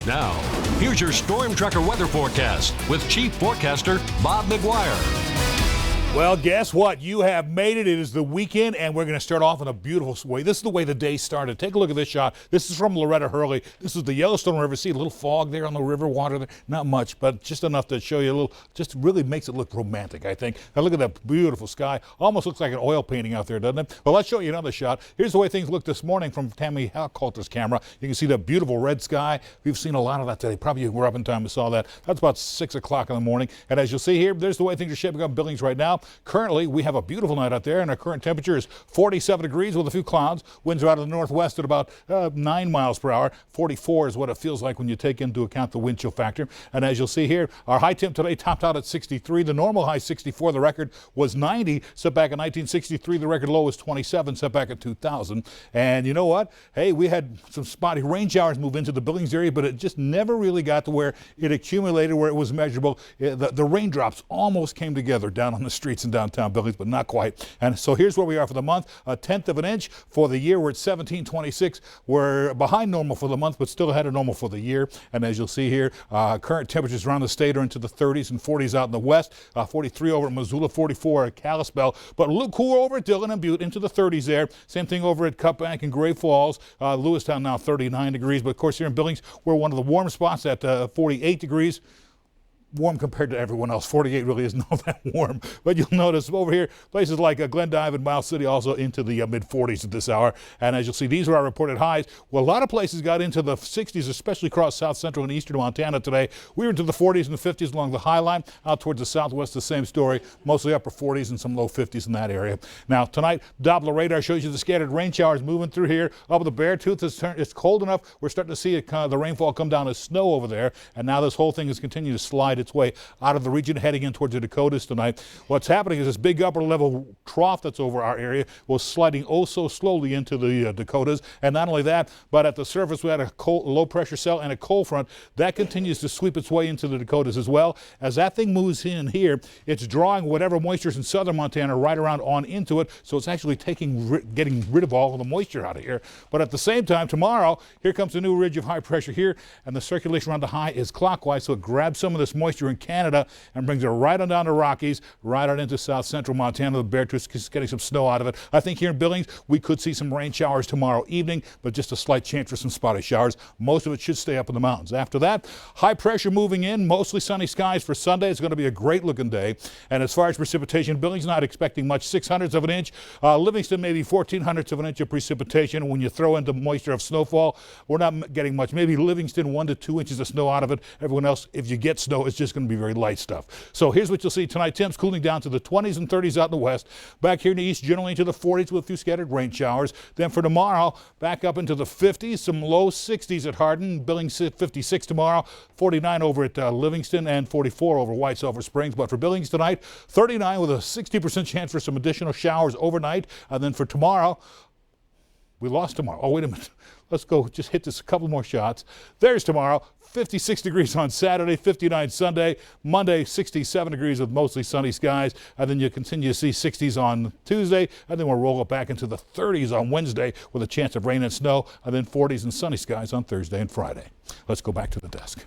Now, here's your Storm Tracker weather forecast with Chief Forecaster Bob McGuire. Well, guess what? You have made it. It is the weekend, and we're going to start off in a beautiful way. This is the way the day started. Take a look at this shot. This is from Loretta Hurley. This is the Yellowstone River. See a little fog there on the river water there? Not much, but just enough to show you a little, just really makes it look romantic, I think. Now look at that beautiful sky. Almost looks like an oil painting out there, doesn't it? Well, let's show you another shot. Here's the way things look this morning from Tammy Halcoulter's camera. You can see that beautiful red sky. We've seen a lot of that today. Probably you were up in time and saw that. That's about 6 o'clock in the morning. And as you'll see here, there's the way things are shaping up in Billings right now. Currently, we have a beautiful night out there, and our current temperature is 47 degrees with a few clouds. Winds are out of the northwest at about 9 miles per hour. 44 is what it feels like when you take into account the wind chill factor. And as you'll see here, our high temp today topped out at 63. The normal high 64. The record was 90. Set back in 1963. The record low was 27. Set back at 2000. And you know what? Hey, we had some spotty rain showers move into the Billings area, but it just never really got to where it accumulated, where it was measurable. The raindrops almost came together down on the streets in downtown Billings, but not quite. And so here's where we are for the month. 1/10 of an inch for the year. We're at 1726. We're behind normal for the month, but still ahead of normal for the year. And as you'll see here, current temperatures around the state are into the 30s and 40s out in the west. 43 over at Missoula, 44 at Kalispell, but a little cooler over at Dillon and Butte, into the 30s there. Same thing over at Cut Bank and Great Falls. Lewistown now 39 degrees, but of course here in Billings, we're one of the warm spots at 48 degrees. Warm compared to everyone else. 48 really isn't all that warm. But you'll notice over here, places like Glendive and Miles City also into the mid-40s at this hour. And as you'll see, these are our reported highs. Well, a lot of places got into the 60s, especially across south central and eastern Montana today. We were into the 40s and the 50s along the High Line. Out towards the southwest, the same story. Mostly upper 40s and some low 50s in that area. Now, tonight, Doppler radar shows you the scattered rain showers moving through here. Up the Beartooth, it's cold enough. We're starting to see it, the rainfall come down as snow over there. And now this whole thing is continuing to slide its way out of the region, heading in towards the Dakotas tonight. What's happening is this big upper level trough that's over our area was sliding oh so slowly into the Dakotas. And not only that, but at the surface we had a low pressure cell and a cold front that continues to sweep its way into the Dakotas as well. As that thing moves in here, it's drawing whatever moisture is in southern Montana right around on into it. So it's actually getting rid of all of the moisture out of here. But at the same time, tomorrow, here comes a new ridge of high pressure here, and the circulation around the high is clockwise, so it grabs some of this moisture in Canada and brings it right on down to Rockies, right on into south central Montana. The Beartooth is getting some snow out of it. I think here in Billings, we could see some rain showers tomorrow evening, but just a slight chance for some spotty showers. Most of it should stay up in the mountains. After that, high pressure moving in, mostly sunny skies for Sunday. It's going to be a great looking day. And as far as precipitation, Billings not expecting much, 0.06 of an inch. Livingston maybe 0.14 of an inch of precipitation. When you throw in the moisture of snowfall, we're not getting much. Maybe Livingston 1 to 2 inches of snow out of it. Everyone else, if you get snow, it's just going to be very light stuff. So here's what you'll see tonight. Temps cooling down to the 20s and 30s out in the west. Back here in the east, generally into the 40s with a few scattered rain showers. Then for tomorrow, back up into the 50s, some low 60s at Hardin. Billings 56 tomorrow, 49 over at Livingston, and 44 over White Sulphur Springs. But for Billings tonight, 39 with a 60% chance for some additional showers overnight. And then for tomorrow, we lost tomorrow. Oh, wait a minute. Let's go just hit this a couple more shots. There's tomorrow. 56 degrees on Saturday, 59 Sunday. Monday, 67 degrees with mostly sunny skies. And then you continue to see 60s on Tuesday. And then we'll roll it back into the 30s on Wednesday with a chance of rain and snow. And then 40s and sunny skies on Thursday and Friday. Let's go back to the desk.